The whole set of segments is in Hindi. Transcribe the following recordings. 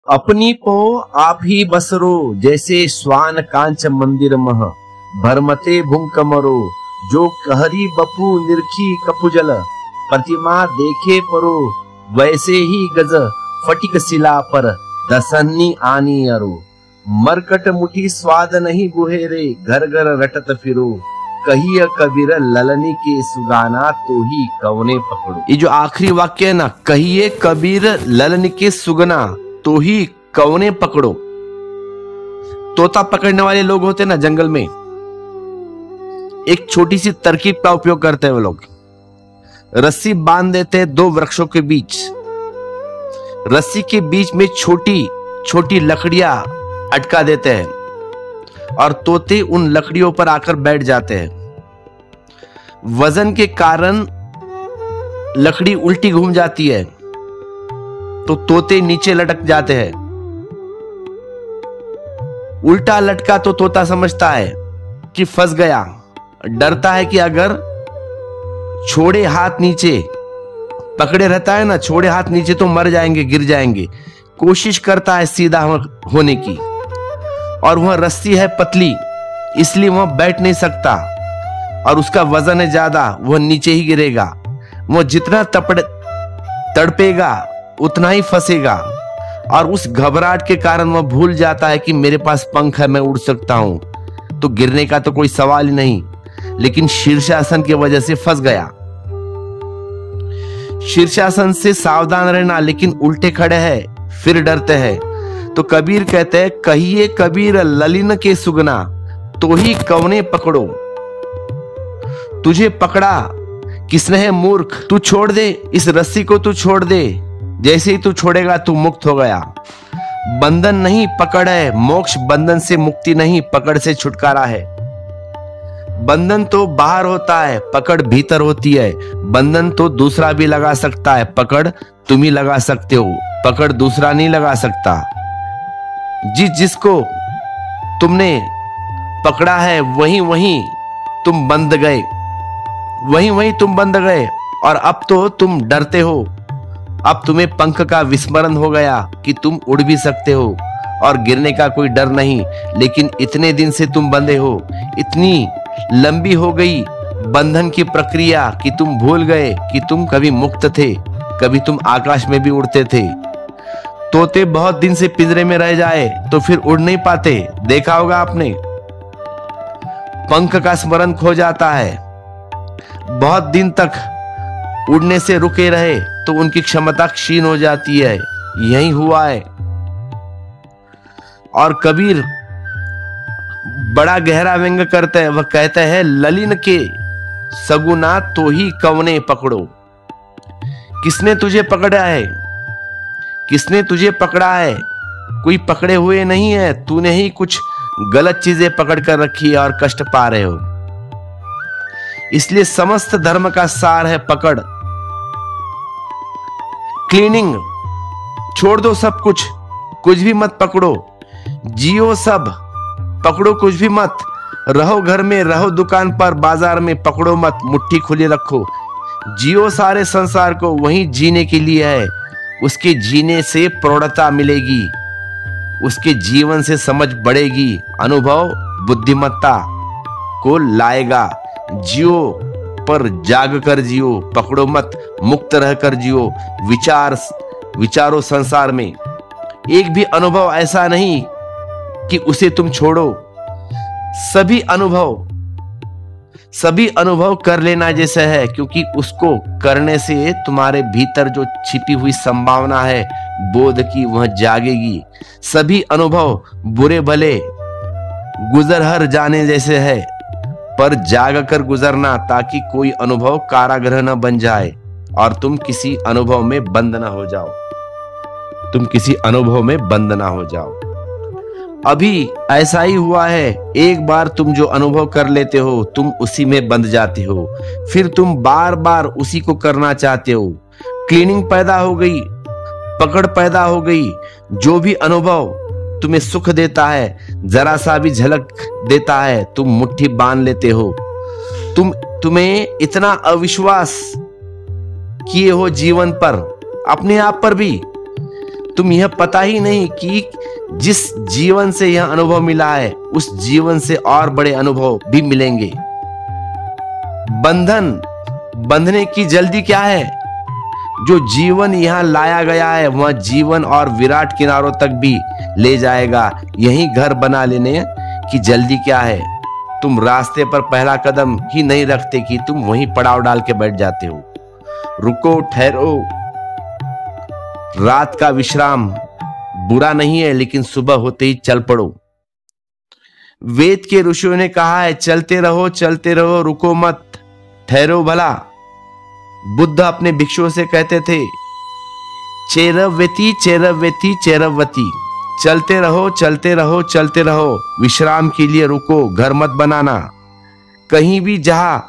अपनी पो आप ही बसरो, जैसे स्वान कांच मंदिर मह, भरमते भुंक मरो, जो कहरी बपू निरखी कपुजल, प्रतिमा देखे परो, वैसे ही गज फटिक शिला पर, दसन्नी आनी अरो, मरकट मुठी स्वाद नहीं गुहेरे, घर घर रटत फिरो, कहिए कबीर ललनी के सुगाना, तो ही कवने पकड़ो। ये जो आखिरी वाक्य है ना, कहिए कबीर ललन के सुगना, तो ही कवने पकड़ो। तोता पकड़ने वाले लोग होते ना जंगल में, एक छोटी सी तरकीब का उपयोग करते हैं वो लोग। रस्सी बांध देते हैं दो वृक्षों के बीच, रस्सी के बीच में छोटी छोटी लकड़ियां अटका देते हैं और तोते उन लकड़ियों पर आकर बैठ जाते हैं। वजन के कारण लकड़ी उल्टी घूम जाती है तो तोते नीचे लटक जाते हैं। उल्टा लटका तो तोता समझता है कि फंस गया, डरता है कि अगर छोड़े हाथ नीचे पकड़े रहता है ना, छोड़े हाथ नीचे तो मर जाएंगे, गिर जाएंगे। कोशिश करता है सीधा होने की, और वह रस्सी है पतली, इसलिए वह बैठ नहीं सकता और उसका वजन है ज्यादा, वह नीचे ही गिरेगा। वह जितना तड़पेगा उतना ही फंसेगा, और उस घबराहट के कारण वह भूल जाता है कि मेरे पास पंख है, मैं उड़ सकता हूं, तो गिरने का तो कोई सवाल ही नहीं। लेकिन शीर्षासन की वजह से फंस गया। शीर्षासन से सावधान रहना, लेकिन उल्टे खड़े हैं फिर डरते हैं। तो कबीर कहते हैं, कहिए कबीर ललिन के सुगना, तो ही कवने पकड़ो। तुझे पकड़ा किसने है मूर्ख, तू छोड़ दे इस रस्सी को, तू छोड़ दे, जैसे ही तू छोड़ेगा तू मुक्त हो गया। बंधन नहीं पकड़ है, मोक्ष बंधन से मुक्ति नहीं, पकड़ से छुटकारा है। बंधन तो बाहर होता है, पकड़ भीतर होती है। बंधन तो दूसरा भी लगा सकता है, पकड़ तुम ही लगा सकते हो, पकड़ दूसरा नहीं लगा सकता। जिसको तुमने पकड़ा है वहीं वहीं तुम बंध गए, वहीं वहीं तुम बंध गए, और अब तो तुम डरते हो। अब तुम्हें पंख का विस्मरण हो गया कि तुम उड़ भी सकते हो और गिरने का कोई डर नहीं। लेकिन इतने दिन से तुम बंधे हो, इतनी लंबी हो गई बंधन की प्रक्रिया कि तुम भूल गए कि तुम कभी मुक्त थे, कभी तुम आकाश में भी उड़ते थे। तोते बहुत दिन से पिंजरे में रह जाए तो फिर उड़ नहीं पाते, देखा होगा आपने। पंख का स्मरण खो जाता है, बहुत दिन तक उड़ने से रुके रहे तो उनकी क्षमता क्षीण हो जाती है। यही हुआ है। और कबीर बड़ा गहरा व्यंग करते हैं, वह कहते हैं, ललिन के सगुना, तो ही कवने पकड़ो। किसने तुझे पकड़ा है, किसने तुझे पकड़ा है? कोई पकड़े हुए नहीं है, तूने ही कुछ गलत चीजें पकड़ कर रखी है और कष्ट पा रहे हो। इसलिए समस्त धर्म का सार है पकड़। क्लीनिंग छोड़ दो, सब कुछ भी मत पकड़ो, जियो सब, पकड़ो कुछ भी मत। रहो घर में, रहो दुकान पर, बाजार में, पकड़ो मत, मुट्ठी खुली रखो। जियो सारे संसार को, वही जीने के लिए है। उसके जीने से प्रौढ़ता मिलेगी, उसके जीवन से समझ बढ़ेगी, अनुभव बुद्धिमत्ता को लाएगा। जियो पर जाग कर जियो, पकड़ो मत, मुक्त रहकर जियो। विचारो संसार में एक भी अनुभव ऐसा नहीं कि उसे तुम छोड़ो। सभी अनुभव कर लेना जैसा है, क्योंकि उसको करने से तुम्हारे भीतर जो छिपी हुई संभावना है बोध की, वह जागेगी। सभी अनुभव बुरे भले गुजर हर जाने जैसे है, पर जाग कर गुजरना, ताकि कोई अनुभव कारागृह न बन जाए और तुम किसी अनुभव में बंद ना हो जाओ, तुम किसी अनुभव में बंद ना हो जाओ। अभी ऐसा ही हुआ है, एक बार तुम जो अनुभव कर लेते हो तुम उसी में बंध जाते हो, फिर तुम बार बार उसी को करना चाहते हो। क्लीनिंग पैदा हो गई, पकड़ पैदा हो गई। जो भी अनुभव तुम्हें सुख देता है, जरा सा भी झलक देता है, तुम मुट्ठी बांध लेते हो। तुम्हें इतना अविश्वास किए हो जीवन पर, अपने आप पर भी। तुम यह पता ही नहीं कि जिस जीवन से यह अनुभव मिला है उस जीवन से और बड़े अनुभव भी मिलेंगे। बंधन बंधने की जल्दी क्या है? जो जीवन यहां लाया गया है वह जीवन और विराट किनारों तक भी ले जाएगा। यही घर बना लेने की जल्दी क्या है? तुम रास्ते पर पहला कदम ही नहीं रखते कि तुम वहीं पड़ाव डाल के बैठ जाते हो। रुको, ठहरो। रात का विश्राम बुरा नहीं है, लेकिन सुबह होते ही चल पड़ो। वेद के ऋषियों ने कहा है, चलते रहो, रुको मत, ठहरो भला। बुद्ध अपने भिक्षुओं से कहते थे, चेरव्यति चेरव्यति चेरव्यति, चलते रहो, विश्राम के लिए रुको, घर मत बनाना। कहीं भी जहां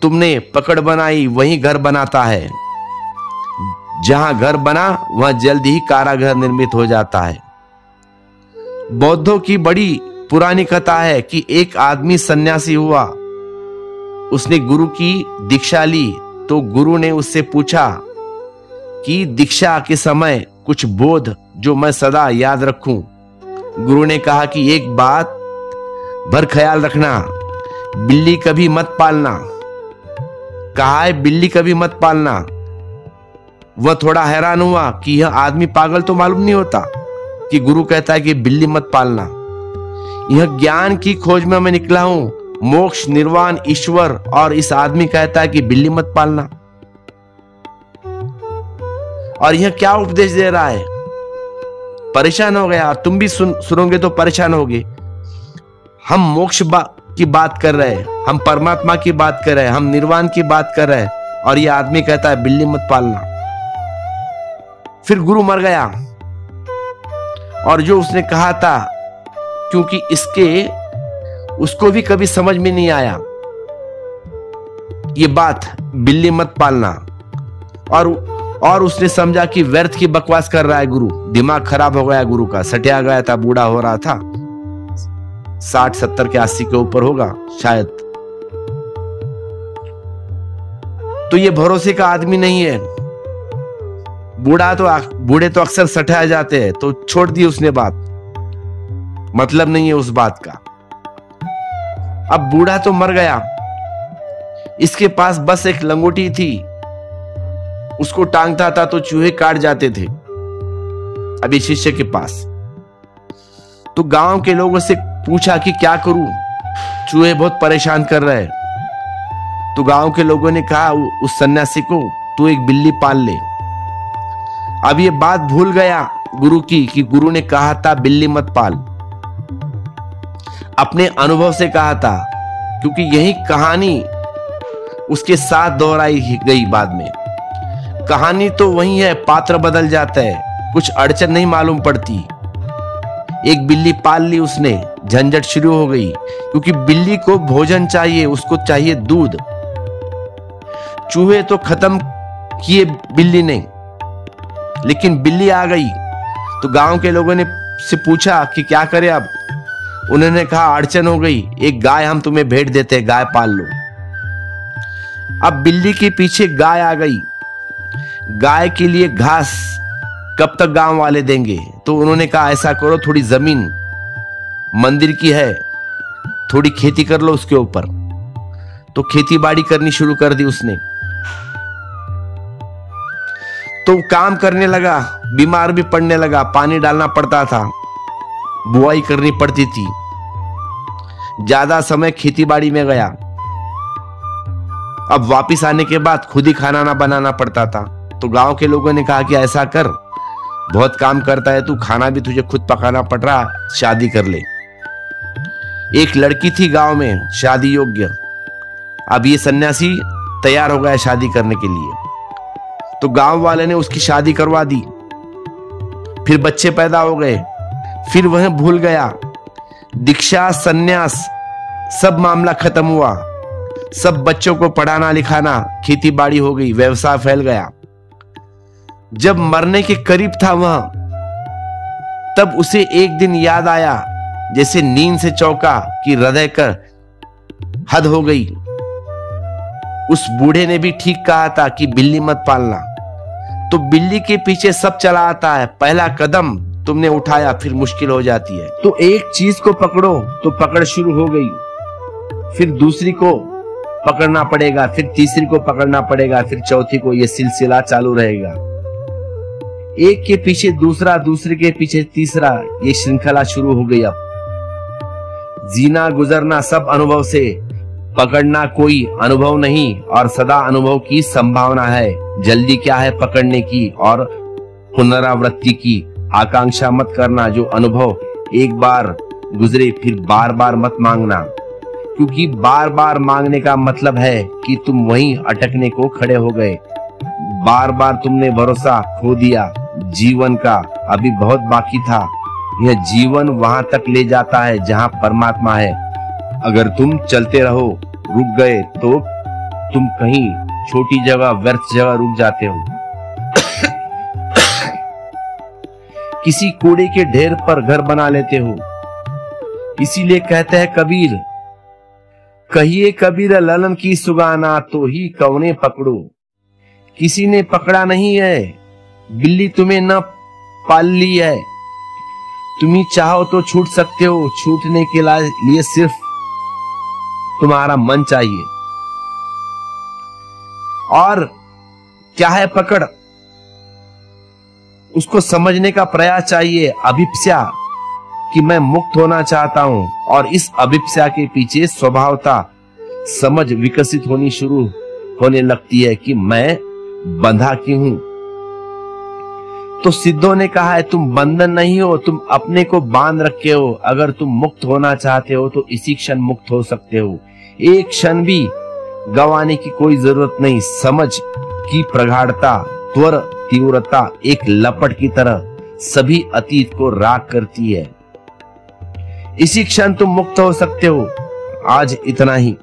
तुमने पकड़ बनाई वहीं घर बनाता है। जहां घर बना वहां जल्द ही कारागृह निर्मित हो जाता है। बौद्धों की बड़ी पुरानी कथा है कि एक आदमी सन्यासी हुआ। उसने गुरु की दीक्षा ली तो गुरु ने उससे पूछा कि दीक्षा के समय कुछ बोध जो मैं सदा याद रखूं। गुरु ने कहा कि एक बात भर ख्याल रखना, बिल्ली कभी मत पालना। कहा है बिल्ली कभी मत पालना। वह थोड़ा हैरान हुआ कि यह आदमी पागल तो मालूम नहीं होता कि गुरु कहता है कि बिल्ली मत पालना। यह ज्ञान की खोज में मैं निकला हूं, मोक्ष, निर्वाण, ईश्वर, और इस आदमी कहता है कि बिल्ली मत पालना। और यह क्या उपदेश दे रहा है? परेशान हो गया। तुम भी सुनोगे तो परेशान होगे। हम मोक्ष की बात कर रहे हैं, हम परमात्मा की बात कर रहे हैं, हम निर्वाण की बात कर रहे हैं, और यह आदमी कहता है बिल्ली मत पालना। फिर गुरु मर गया और जो उसने कहा था, क्योंकि उसको भी कभी समझ में नहीं आया ये बात बिल्ली मत पालना, और उसने समझा कि व्यर्थ की बकवास कर रहा है गुरु। दिमाग खराब हो गया गुरु का, सटिया गया था, बूढ़ा हो रहा था, 60 70 के 80 के ऊपर होगा शायद। तो ये भरोसे का आदमी नहीं है। बूढ़े तो अक्सर सटाए जाते हैं, तो छोड़ दी उसने बात, मतलब नहीं है उस बात का। अब बूढ़ा तो मर गया, इसके पास बस एक लंगोटी थी, उसको टांगता था तो चूहे काट जाते थे। अभी शिष्य के पास तो गांव के लोगों से पूछा कि क्या करूं, चूहे बहुत परेशान कर रहे हैं। तो गांव के लोगों ने कहा उस सन्यासी को, तू एक बिल्ली पाल ले। अब ये बात भूल गया गुरु की कि गुरु ने कहा था बिल्ली मत पाल। अपने अनुभव से कहा था, क्योंकि यही कहानी उसके साथ दोहराई गई बाद में। कहानी तो वही है, पात्र बदल जाता है, कुछ अड़चन नहीं मालूम पड़ती। एक बिल्ली पाल ली उसने, झंझट शुरू हो गई, क्योंकि बिल्ली को भोजन चाहिए, उसको चाहिए दूध। चूहे तो खत्म किए बिल्ली ने, लेकिन बिल्ली आ गई। तो गांव के लोगों ने से पूछा कि क्या करें अब। उन्होंने कहा अड़चन हो गई, एक गाय हम तुम्हें भेंट देते, गाय पाल लो। अब बिल्ली के पीछे गाय आ गई। गाय के लिए घास कब तक गांव वाले देंगे? तो उन्होंने कहा ऐसा करो, थोड़ी जमीन मंदिर की है, थोड़ी खेती कर लो उसके ऊपर। तो खेती बाड़ी करनी शुरू कर दी उसने। तो काम करने लगा, बीमार भी पड़ने लगा, पानी डालना पड़ता था, बुआई करनी पड़ती थी, ज्यादा समय खेती बाड़ी में गया। अब वापिस आने के बाद खुद ही खाना ना बनाना पड़ता था। तो गांव के लोगों ने कहा कि ऐसा कर, बहुत काम करता है तू, खाना भी तुझे खुद पकाना पड़ रहा, शादी कर ले। एक लड़की थी गांव में शादी योग्य। अब ये सन्यासी तैयार हो गया शादी करने के लिए, तो गांव वाले ने उसकी शादी करवा दी। फिर बच्चे पैदा हो गए, फिर वह भूल गया। दीक्षा, सन्यास, सब मामला खत्म हुआ। सब बच्चों को पढ़ाना लिखाना, खेती बाड़ी हो गई, व्यवसाय फैल गया। जब मरने के करीब था वह, तब उसे एक दिन याद आया, जैसे नींद से चौंका कि हृदय कर हद हो गई। उस बूढ़े ने भी ठीक कहा था कि बिल्ली मत पालना। तो बिल्ली के पीछे सब चला आता है, पहला कदम तुमने उठाया फिर मुश्किल हो जाती है। तो एक चीज को पकड़ो तो पकड़ शुरू हो गई, फिर दूसरी को पकड़ना पड़ेगा, फिर तीसरी को पकड़ना पड़ेगा, फिर चौथी को, ये सिलसिला चालू रहेगा। एक के पीछे दूसरा, दूसरे के पीछे तीसरा, ये श्रृंखला शुरू हो गई। अब जीना गुजरना सब अनुभव से, पकड़ना कोई अनुभव नहीं और सदा अनुभव की संभावना है। जल्दी क्या है पकड़ने की और पुनरावृत्ति की आकांक्षा मत करना। जो अनुभव एक बार गुजरे फिर बार बार मत मांगना, क्योंकि बार बार मांगने का मतलब है कि तुम वहीं अटकने को खड़े हो गए। बार बार तुमने भरोसा खो दिया। जीवन का अभी बहुत बाकी था। यह जीवन वहां तक ले जाता है जहां परमात्मा है। अगर तुम चलते रहो, रुक गए तो तुम कहीं छोटी जगह, व्यर्थ जगह रुक जाते हो। किसी कूड़े के ढेर पर घर बना लेते हो। इसीलिए कहते हैं कबीर, कहिए कबीर ललन की सुगाना, तो ही कवने पकड़ो। किसी ने पकड़ा नहीं है, बिल्ली तुम्हें न पाल ली है। तुम्ही चाहो तो छूट सकते हो। छूटने के लिए सिर्फ तुम्हारा मन चाहिए। और क्या है पकड़, उसको समझने का प्रयास चाहिए। अभिप्सा कि मैं मुक्त होना चाहता हूं, और इस अभिप्सा के पीछे स्वभावता समझ विकसित होनी शुरू होने लगती है कि मैं बंधा क्यों हूं। तो सिद्धों ने कहा है तुम बंधन नहीं हो, तुम अपने को बांध रखे हो। अगर तुम मुक्त होना चाहते हो तो इसी क्षण मुक्त हो सकते हो। एक क्षण भी गंवाने की कोई जरूरत नहीं। समझ की प्रगाढ़ता, त्वर तीव्रता एक लपट की तरह सभी अतीत को राख करती है। इसी क्षण तुम मुक्त हो सकते हो। आज इतना ही।